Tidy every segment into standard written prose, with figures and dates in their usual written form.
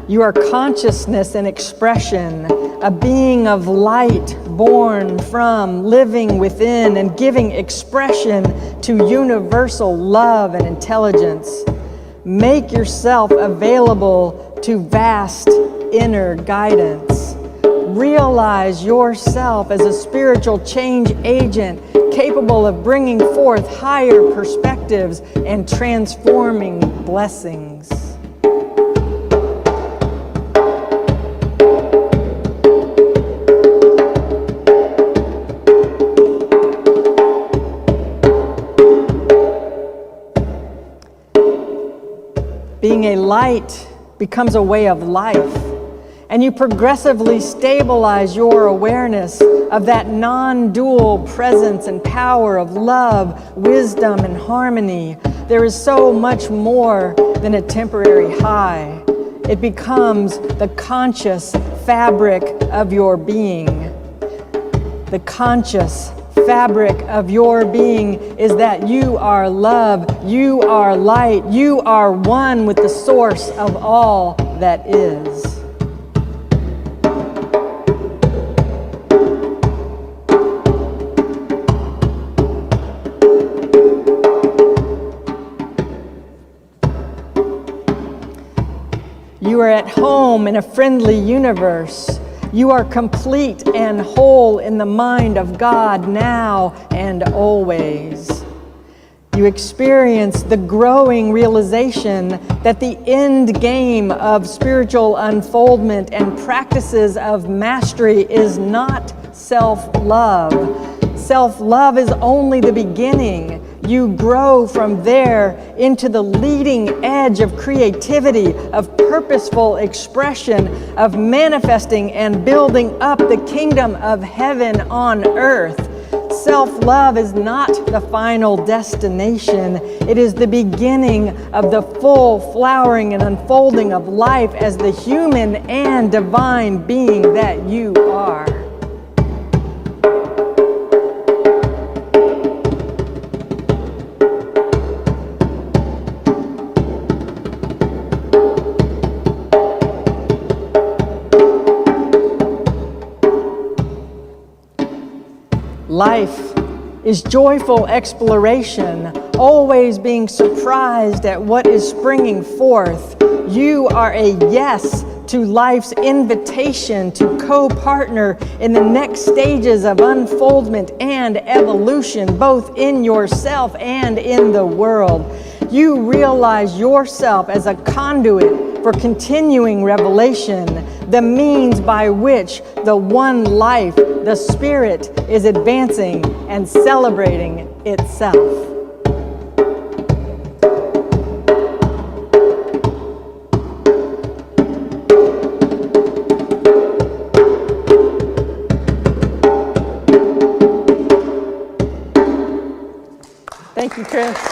You are consciousness and expression, a being of light born from, living within, and giving expression to universal love and intelligence. Make yourself available to vast inner guidance. Realize yourself as a spiritual change agent capable of bringing forth higher perspectives and transforming blessings. Being a light becomes a way of life, and you progressively stabilize your awareness of that non-dual presence and power of love, wisdom, and harmony. There is so much more than a temporary high. It becomes the conscious fabric of your being. The conscious fabric of your being is that you are love, you are light, you are one with the source of all that is. You are at home in a friendly universe. You are complete and whole in the mind of God now and always. You experience the growing realization that the end game of spiritual unfoldment and practices of mastery is not self-love. Self-love is only the beginning. You grow from there into the leading edge of creativity, of purposeful expression, of manifesting and building up the kingdom of heaven on earth. Self-love is not the final destination. It is the beginning of the full flowering and unfolding of life as the human and divine being that you are. Life is joyful exploration, always being surprised at what is springing forth. You are a yes to life's invitation to co-partner in the next stages of unfoldment and evolution, both in yourself and in the world. You realize yourself as a conduit for continuing revelation, the means by which the one life, the Spirit, is advancing and celebrating itself. Thank you, Chris.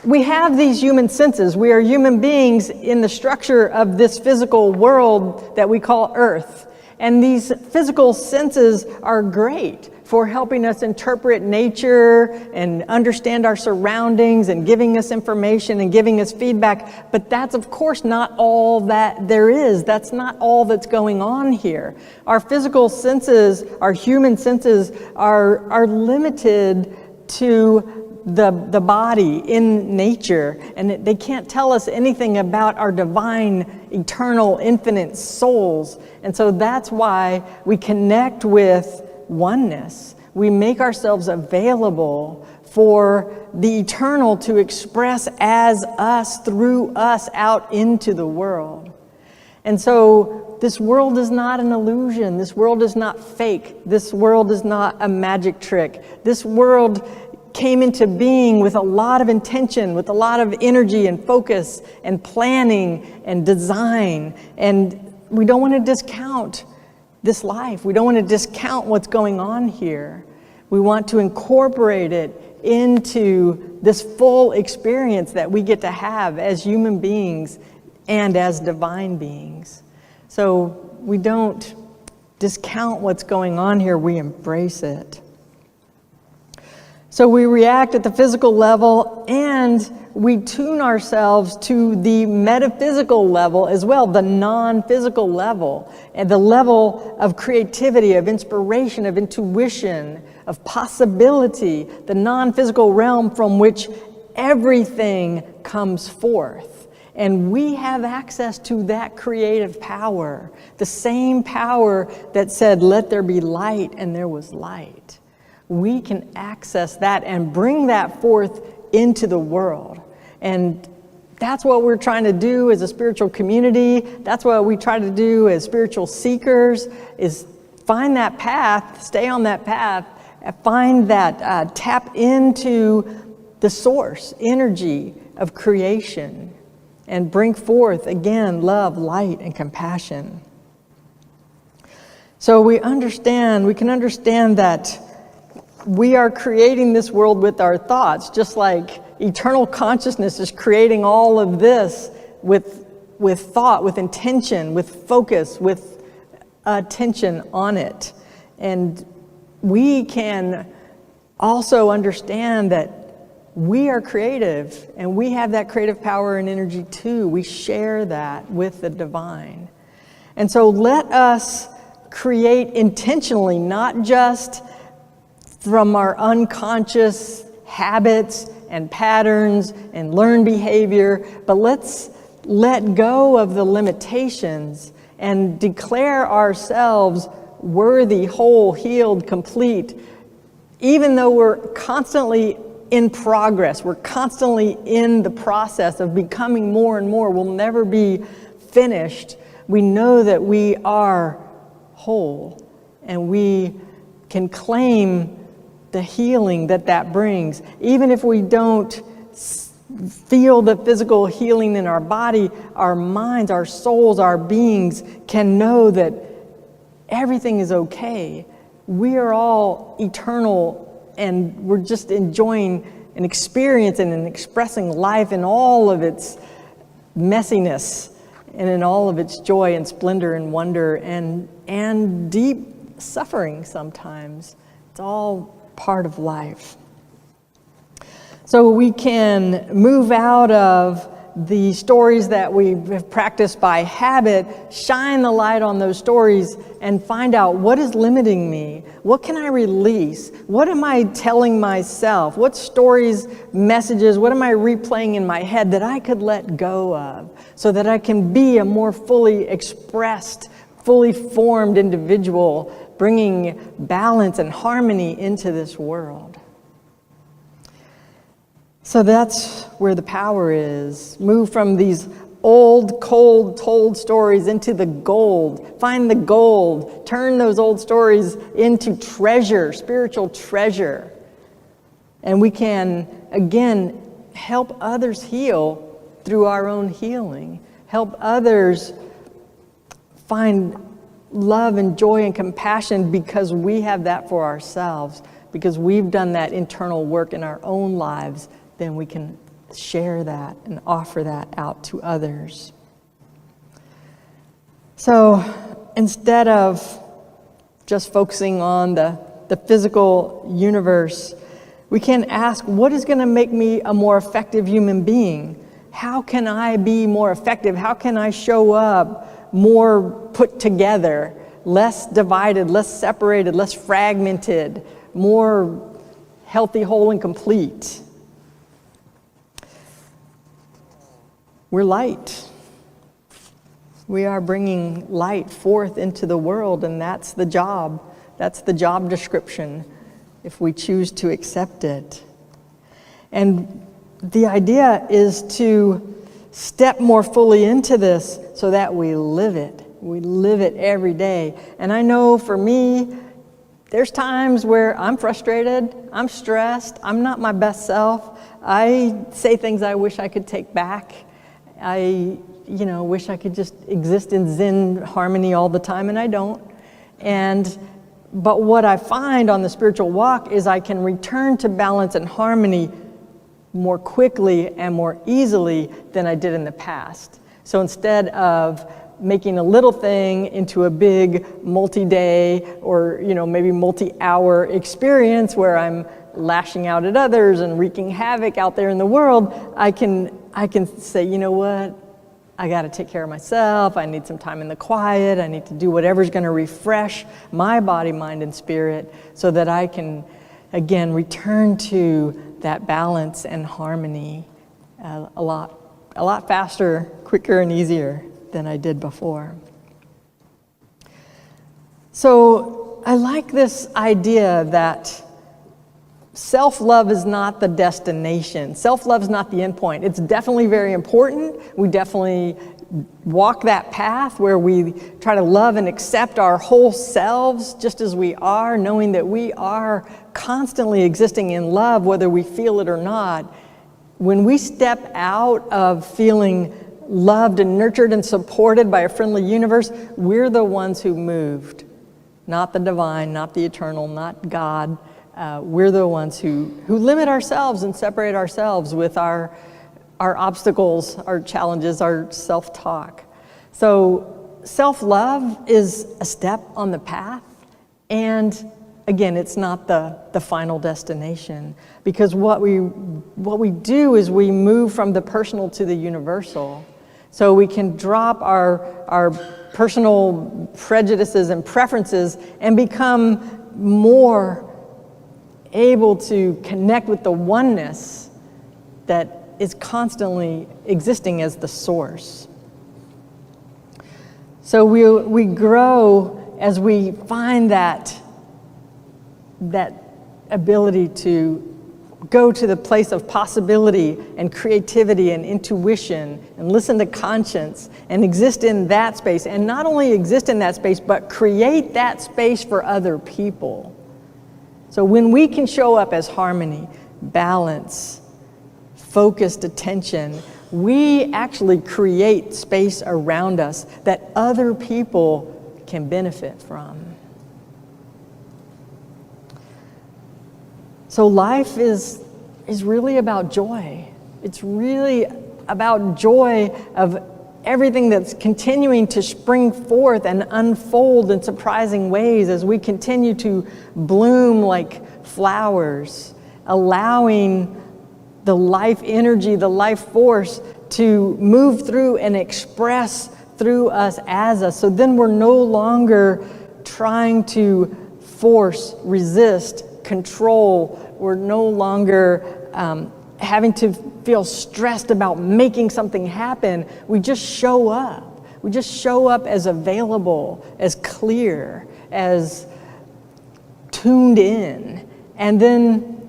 We have these human senses. We are human beings in the structure of this physical world that we call Earth. And these physical senses are great for helping us interpret nature and understand our surroundings and giving us information and giving us feedback. But that's, of course, not all that there is. That's not all that's going on here. Our physical senses, our human senses, are limited to the body in nature, and they can't tell us anything about our divine, eternal, infinite souls. And so that's why we connect with oneness. We make ourselves available for the eternal to express as us, through us, out into the world. And so this world is not an illusion. This world is not fake. This world is not a magic trick. This world came into being with a lot of intention, with a lot of energy and focus and planning and design. And we don't want to discount this life. We don't want to discount what's going on here. We want to incorporate it into this full experience that we get to have as human beings and as divine beings. So we don't discount what's going on here, we embrace it. So we react at the physical level and we tune ourselves to the metaphysical level as well, the non-physical level, and the level of creativity, of inspiration, of intuition, of possibility, the non-physical realm from which everything comes forth. And we have access to that creative power, the same power that said, "Let there be light," and there was light. We can access that and bring that forth into the world. And that's what we're trying to do as a spiritual community. That's what we try to do as spiritual seekers, is find that path, stay on that path, find that, tap into the source energy of creation and bring forth, again, love, light, and compassion. So we can understand that we are creating this world with our thoughts, just like eternal consciousness is creating all of this with thought, with intention, with focus, with attention on it. And we can also understand that we are creative, and we have that creative power and energy too. We share that with the divine. And so let us create intentionally, not just from our unconscious habits and patterns and learned behavior, but let's let go of the limitations and declare ourselves worthy, whole, healed, complete, even though we're constantly in progress. We're constantly in the process of becoming more and more. We'll never be finished. We know that we are whole, and we can claim the healing that brings. Even if we don't feel the physical healing in our body, our minds, our souls, our beings can know that everything is okay. We are all eternal, and we're just enjoying an experience and expressing life in all of its messiness and in all of its joy and splendor and wonder and deep suffering sometimes. It's all part of life. So we can move out of the stories that we have practiced by habit, shine the light on those stories, and find out what is limiting me. What can I release? What am I telling myself? What stories, messages, what am I replaying in my head that I could let go of so that I can be a more fully expressed, fully formed individual, bringing balance and harmony into this world? So that's where the power is. Move from these old, cold, told stories into the gold. Find the gold. Turn those old stories into treasure, spiritual treasure. And we can, again, help others heal through our own healing. Help others find love and joy and compassion because we have that for ourselves, because we've done that internal work in our own lives. Then we can share that and offer that out to others. So instead of just focusing on the physical universe, we can ask, what is going to make me a more effective human being? How can I be more effective? How can I show up more put together, less divided, less separated, less fragmented, more healthy, whole, and complete? We're light. We are bringing light forth into the world, and that's the job. That's the job description, if we choose to accept it. And the idea is to step more fully into this so that we live it. We live it every day. And I know for me, there's times where I'm frustrated, I'm stressed, I'm not my best self. I say things I wish I could take back. I wish I could just exist in Zen harmony all the time, and I don't. But what I find on the spiritual walk is I can return to balance and harmony more quickly and more easily than I did in the past. So instead of making a little thing into a big multi-day or maybe multi-hour experience where I'm lashing out at others and wreaking havoc out there in the world, I can say, you know what? I got to take care of myself. I need some time in the quiet. I need to do whatever's going to refresh my body, mind, and spirit so that I can, again, return to that balance and harmony a lot faster, quicker, and easier than I did before. So I like this idea that self-love is not the destination. Self-love is not the end point. It's definitely very important. We definitely walk that path where we try to love and accept our whole selves just as we are, knowing that we are constantly existing in love, whether we feel it or not. When we step out of feeling loved and nurtured and supported by a friendly universe, we're the ones who moved, not the divine, not the eternal, not God. We're the ones who limit ourselves and separate ourselves with our obstacles, our challenges, our self-talk. So self-love is a step on the path, and again, it's not the final destination, because what we do is we move from the personal to the universal. So we can drop our personal prejudices and preferences and become more able to connect with the oneness that is constantly existing as the source. So we grow as we find that ability to go to the place of possibility and creativity and intuition and listen to conscience and exist in that space, and not only exist in that space but create that space for other people. So when we can show up as harmony, balance, focused attention, we actually create space around us that other people can benefit from. So life is really about joy. It's really about joy of everything that's continuing to spring forth and unfold in surprising ways as we continue to bloom like flowers, allowing the life energy, the life force to move through and express through us as us. So then we're no longer trying to force, resist, control. We're no longer having to feel stressed about making something happen. We just show up. We just show up as available, as clear, as tuned in. And then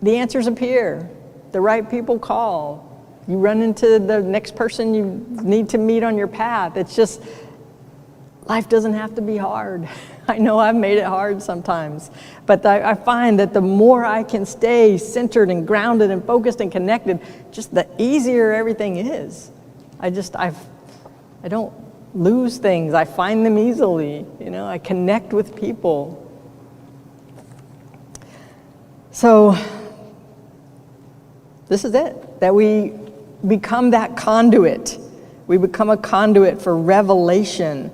the answers appear. The right people call. You run into the next person you need to meet on your path. It's just, life doesn't have to be hard. I know I've made it hard sometimes, but I find that the more I can stay centered and grounded and focused and connected, just the easier everything is. I don't lose things. I find them easily. I connect with people. So this is it, that we become that conduit. We become a conduit for revelation,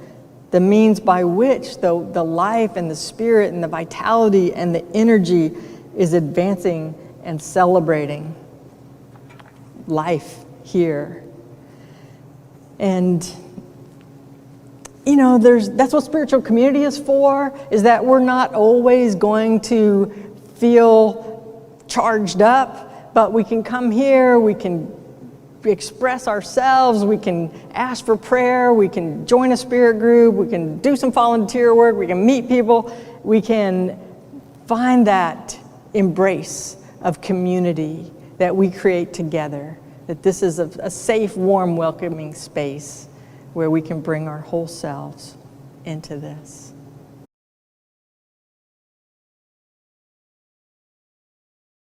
the means by which the life and the spirit and the vitality and the energy is advancing and celebrating life here. And that's what spiritual community is for, is that we're not always going to feel charged up, but we can come here, we can express ourselves, we can ask for prayer, we can join a spirit group, we can do some volunteer work, we can meet people, we can find that embrace of community that we create together, that this is a safe, warm, welcoming space where we can bring our whole selves into this.